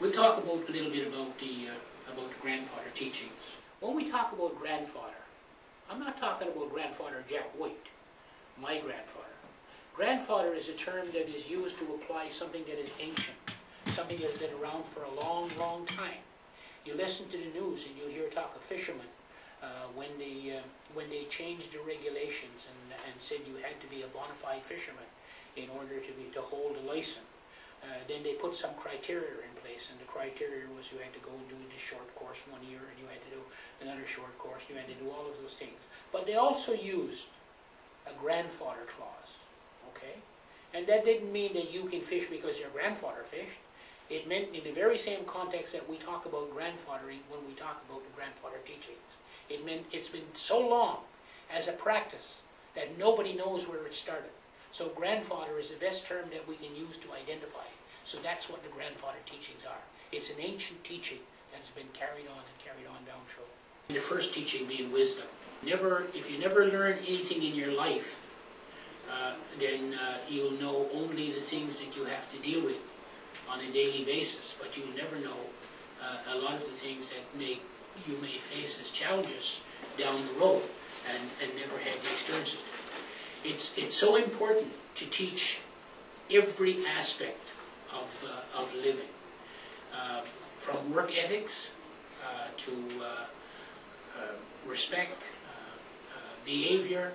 We'll talk about a little bit about the grandfather teachings. When we talk about grandfather, I'm not talking about grandfather Jack White, my grandfather. Grandfather is a term that is used to apply something that is ancient, something that has been around for a long, long time. You listen to the news and you'll hear talk of fishermen when they changed the regulations and said you had to be a bona fide fisherman in order to hold a license. Then they put some criteria in place, and the criteria was you had to go and do this short course 1 year, and you had to do another short course, you had to do all of those things. But they also used a grandfather clause, okay? And that didn't mean that you can fish because your grandfather fished. It meant in the very same context that we talk about grandfathering when we talk about the grandfather teachings. It meant it's been so long as a practice that nobody knows where it started. So grandfather is the best term that we can use to identify it. So that's what the grandfather teachings are. It's an ancient teaching that's been carried on down through. The first teaching being wisdom. If you never learn anything in your life, then you'll know only the things that you have to deal with on a daily basis, but you'll never know a lot of the things that you may face as challenges down the road and never had the experiences. It's so important to teach every aspect of living, from work ethics to respect, behavior,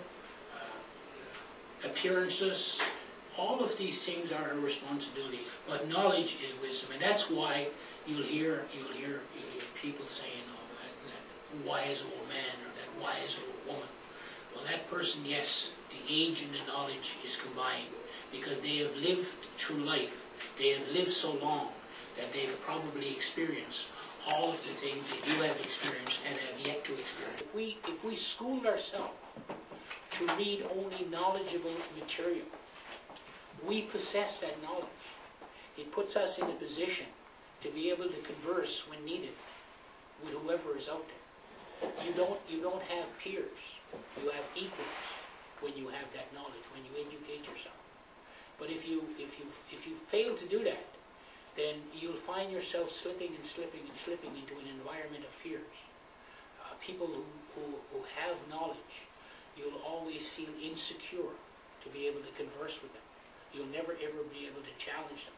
appearances. All of these things are a responsibility. But knowledge is wisdom, and that's why you'll hear people saying, "Oh, that wise old man or that wise old woman." Well, that person, yes, the age and the knowledge is combined because they have lived through life. They have lived so long that they've probably experienced all of the things that you have experienced and have yet to experience. If we schooled ourselves to read only knowledgeable material, we possess that knowledge. It puts us in a position to be able to converse when needed with whoever is out there. You don't have peers. You have equals when you have that knowledge, when you educate yourself. But if you fail to do that, then you'll find yourself slipping into an environment of peers. People who have knowledge, you'll always feel insecure to be able to converse with them. You'll never ever be able to challenge them,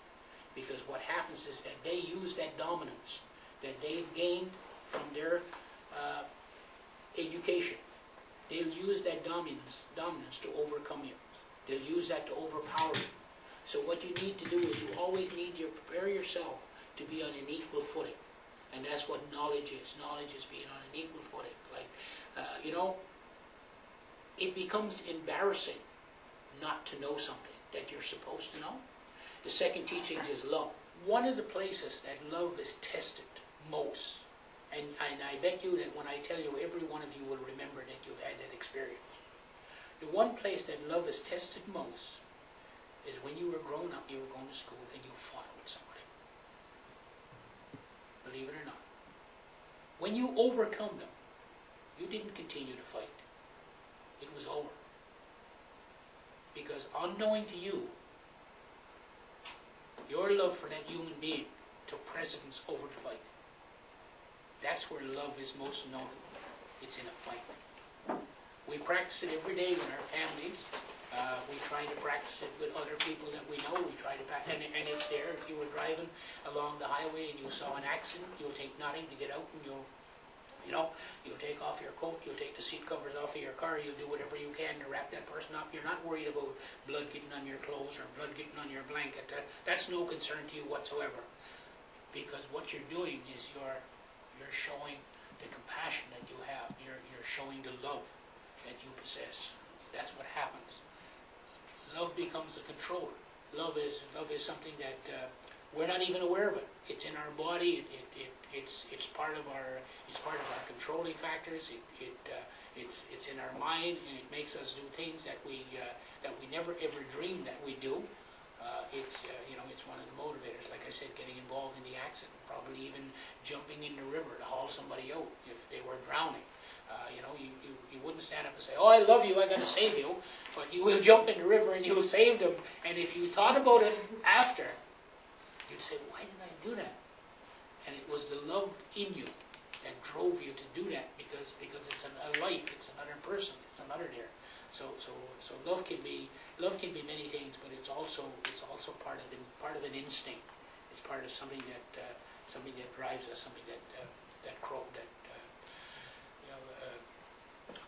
because what happens is that they use that dominance that they've gained from their education. They'll use that dominance to overcome you. They'll use that to overpower you. So what you need to do is you always need to prepare yourself to be on an equal footing. And that's what knowledge is. Knowledge is being on an equal footing. It becomes embarrassing not to know something that you're supposed to know. The second teaching is love. One of the places that love is tested most, and I bet you that when I tell you, every one of you will remember that you've had that experience. The one place that love is tested most is when you were grown up, you were going to school, and you fought with somebody. Believe it or not. When you overcome them, you didn't continue to fight. It was over. Because unknowing to you, your love for that human being took precedence over the fight. That's where love is most known. It's in a fight. We practice it every day with our families. We try to practice it with other people that we know. We try to, and it's there. If you were driving along the highway and you saw an accident, you'll take nothing to get out, and you'll take off your coat, you'll take the seat covers off of your car, you'll do whatever you can to wrap that person up. You're not worried about blood getting on your clothes or blood getting on your blanket. That's no concern to you whatsoever. Because what you're doing is you're showing the compassion that you have. You're showing the love that you possess. That's what happens. Love becomes the controller. Love is something that we're not even aware of it. It's in our body. It's part of our controlling factors. It's in our mind, and it makes us do things that we never ever dreamed that we do. It's one of the motivators. Like I said, getting involved in the accident, probably even jumping in the river to haul somebody out if they were drowning. You wouldn't stand up and say, "Oh, I love you, I got to save you," but you will jump in the river and you will save them. And if you thought about it after, you'd say, "Why did I do that?" And it was the love in you that drove you to do that, because it's a life, it's another person, it's another there. So love can be many things, but it's also part of an instinct. It's part of something that drives us, something that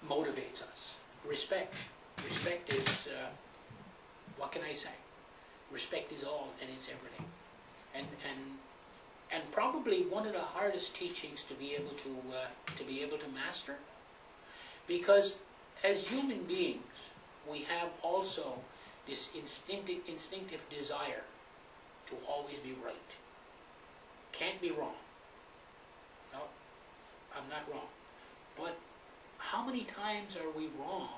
motivates us. Respect is what can I say? Respect is all, and it's everything. And probably one of the hardest teachings to be able to master, because as human beings we have also this instinctive desire to always be right. Can't be wrong. No, I'm not wrong. But how many times are we wrong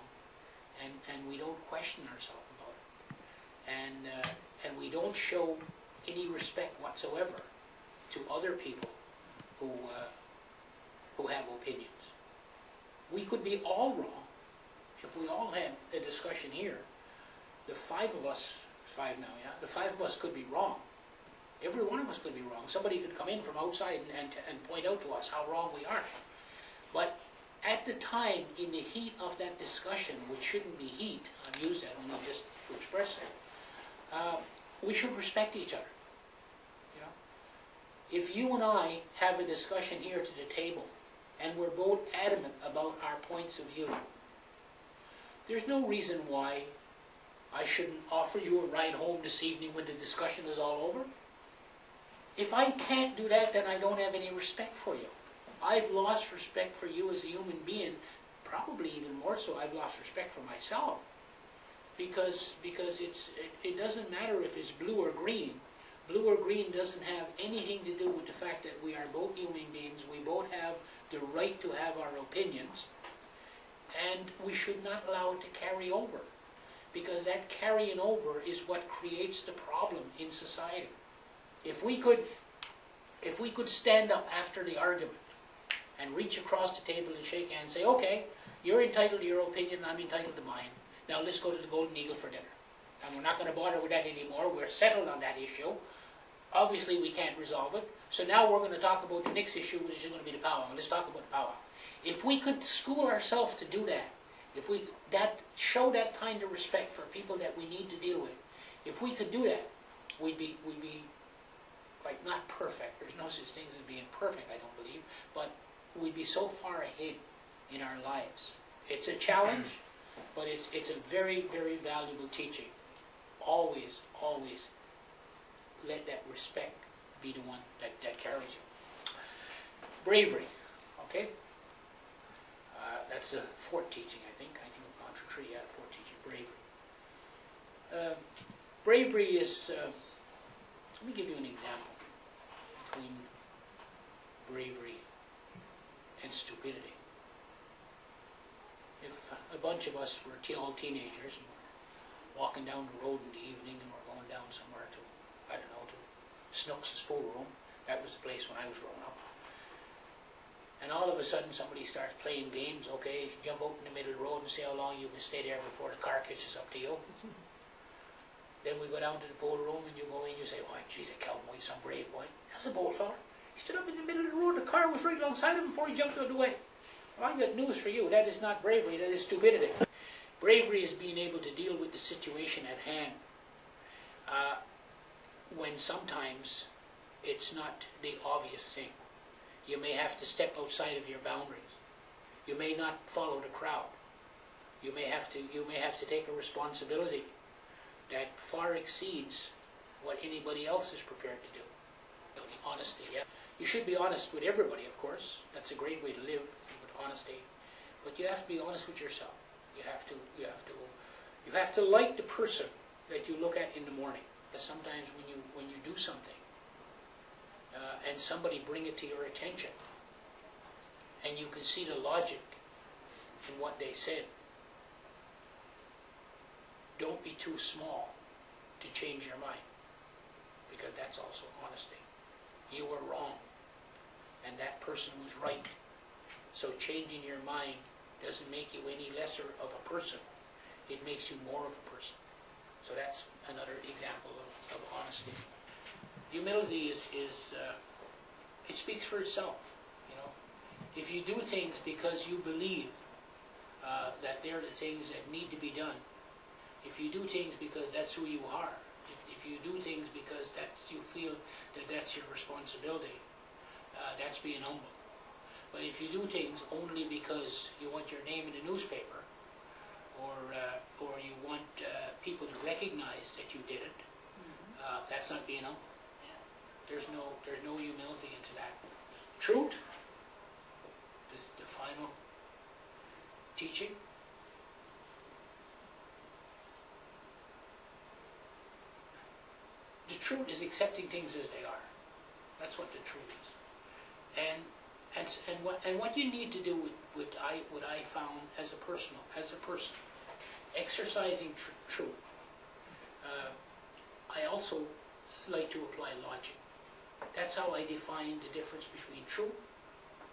and we don't question ourselves about it? And we don't show any respect whatsoever to other people who have opinions. We could be all wrong. If we all had a discussion here, the five of us could be wrong. Every one of us could be wrong. Somebody could come in from outside and point out to us how wrong we are. But at the time, in the heat of that discussion, which shouldn't be heat, I've used that only just to express it, we should respect each other. You know? If you and I have a discussion here to the table, and we're both adamant about our points of view, there's no reason why I shouldn't offer you a ride home this evening when the discussion is all over. If I can't do that, then I don't have any respect for you. I've lost respect for you as a human being. Probably even more so, I've lost respect for myself. Because it doesn't matter if it's blue or green. Blue or green doesn't have anything to do with the fact that we are both human beings. We both have the right to have our opinions. And we should not allow it to carry over. Because that carrying over is what creates the problem in society. If we could stand up after the argument and reach across the table and shake hands and say, okay, you're entitled to your opinion, I'm entitled to mine. Now let's go to the Golden Eagle for dinner. And we're not going to bother with that anymore. We're settled on that issue. Obviously we can't resolve it. So now we're going to talk about the next issue, which is going to be the powwow. Let's talk about the powwow. If we could school ourselves to do that, if we show that kind of respect for people that we need to deal with, if we could do that, we'd be like not perfect. There's no such thing as being perfect, I don't believe, but we'd be so far ahead in our lives. It's a challenge, but it's a very, very valuable teaching. Always, always let that respect be the one that carries you. Bravery, okay? That's the fourth teaching, I think. I think we've gone through 3 out of 4 teaching. Bravery. Bravery is, let me give you an example between bravery and stupidity. If a bunch of us were all teenagers and we're walking down the road in the evening and we're going down somewhere to, I don't know, to Snooks' Spool Room, that was the place when I was growing up. And all of a sudden somebody starts playing games, okay, jump out in the middle of the road and see how long you can stay there before the car catches up to you. Then we go down to the pool room and you go in and you say, oh, geez, Calvin White's some brave boy. That's a bold fella. He stood up in the middle of the road, the car was right alongside him before he jumped out of the way. Well, I got news for you. That is not bravery, that is stupidity. Bravery is being able to deal with the situation at hand when sometimes it's not the obvious thing. You may have to step outside of your boundaries. You may not follow the crowd. You may have to take a responsibility that far exceeds what anybody else is prepared to do. Honesty, yeah. You should be honest with everybody, of course. That's a great way to live, with honesty. But you have to be honest with yourself. You have to like the person that you look at in the morning. Because sometimes when you do something, and somebody bring it to your attention, and you can see the logic in what they said, don't be too small to change your mind, because that's also honesty. You were wrong, and that person was right. So changing your mind doesn't make you any lesser of a person. It makes you more of a person. So that's another example of honesty. Humility is it speaks for itself, you know. If you do things because you believe that they're the things that need to be done, if you do things because that's who you are, if you do things because you feel that that's your responsibility, that's being humble. But if you do things only because you want your name in the newspaper, or you want people to recognize that you did it, that's not being humble. There's no humility into that. Truth, the final teaching. The truth is accepting things as they are. That's what the truth is. And what you need to do with what I found as a person, exercising truth. I also like to apply logic. That's how I define the difference between true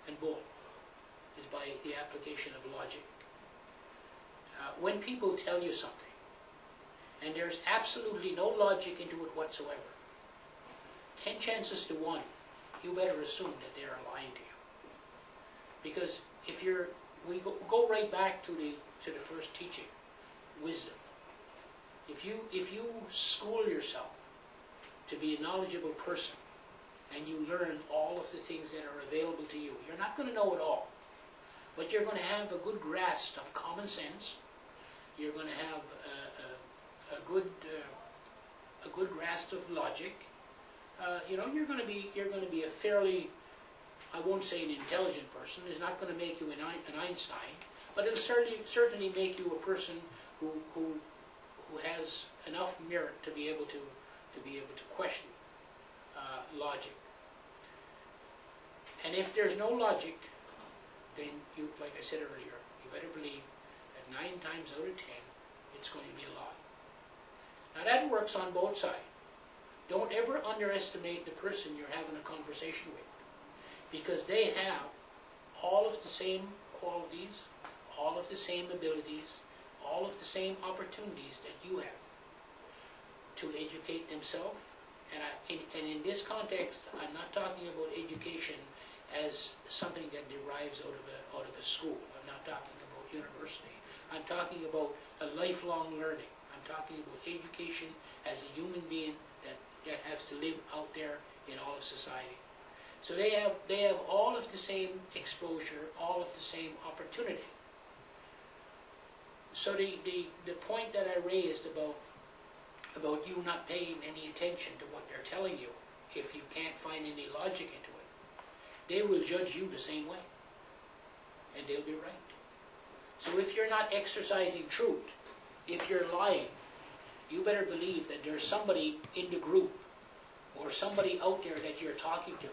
and bull, is by the application of logic. When people tell you something, and there's absolutely no logic into it whatsoever, 10 chances to 1, you better assume that they are lying to you. Because if we go right back to the first teaching, wisdom. If you school yourself to be a knowledgeable person, and you learn all of the things that are available to you, you're not going to know it all, but you're going to have a good grasp of common sense. You're going to have a good grasp of logic. You know, you're going to be a fairly, I won't say an intelligent person. It's not going to make you an Einstein, but it'll certainly make you a person who has enough merit to be able to question logic. And if there's no logic, then you, like I said earlier, you better believe that 9 times out of 10, it's going to be a lie. Now that works on both sides. Don't ever underestimate the person you're having a conversation with, because they have all of the same qualities, all of the same abilities, all of the same opportunities that you have to educate themselves. And in this context, I'm not talking about education as something that derives out of a school. I'm not talking about university. I'm talking about a lifelong learning. I'm talking about education as a human being that has to live out there in all of society. So they have all of the same exposure, all of the same opportunity. So the point that I raised about you not paying any attention to what they're telling you, if you can't find any logic into it, they will judge you the same way, and they'll be right. So if you're not exercising truth, if you're lying, you better believe that there's somebody in the group or somebody out there that you're talking to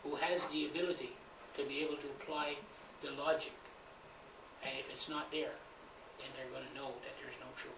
who has the ability to be able to apply the logic. And if it's not there, then they're going to know that there's no truth.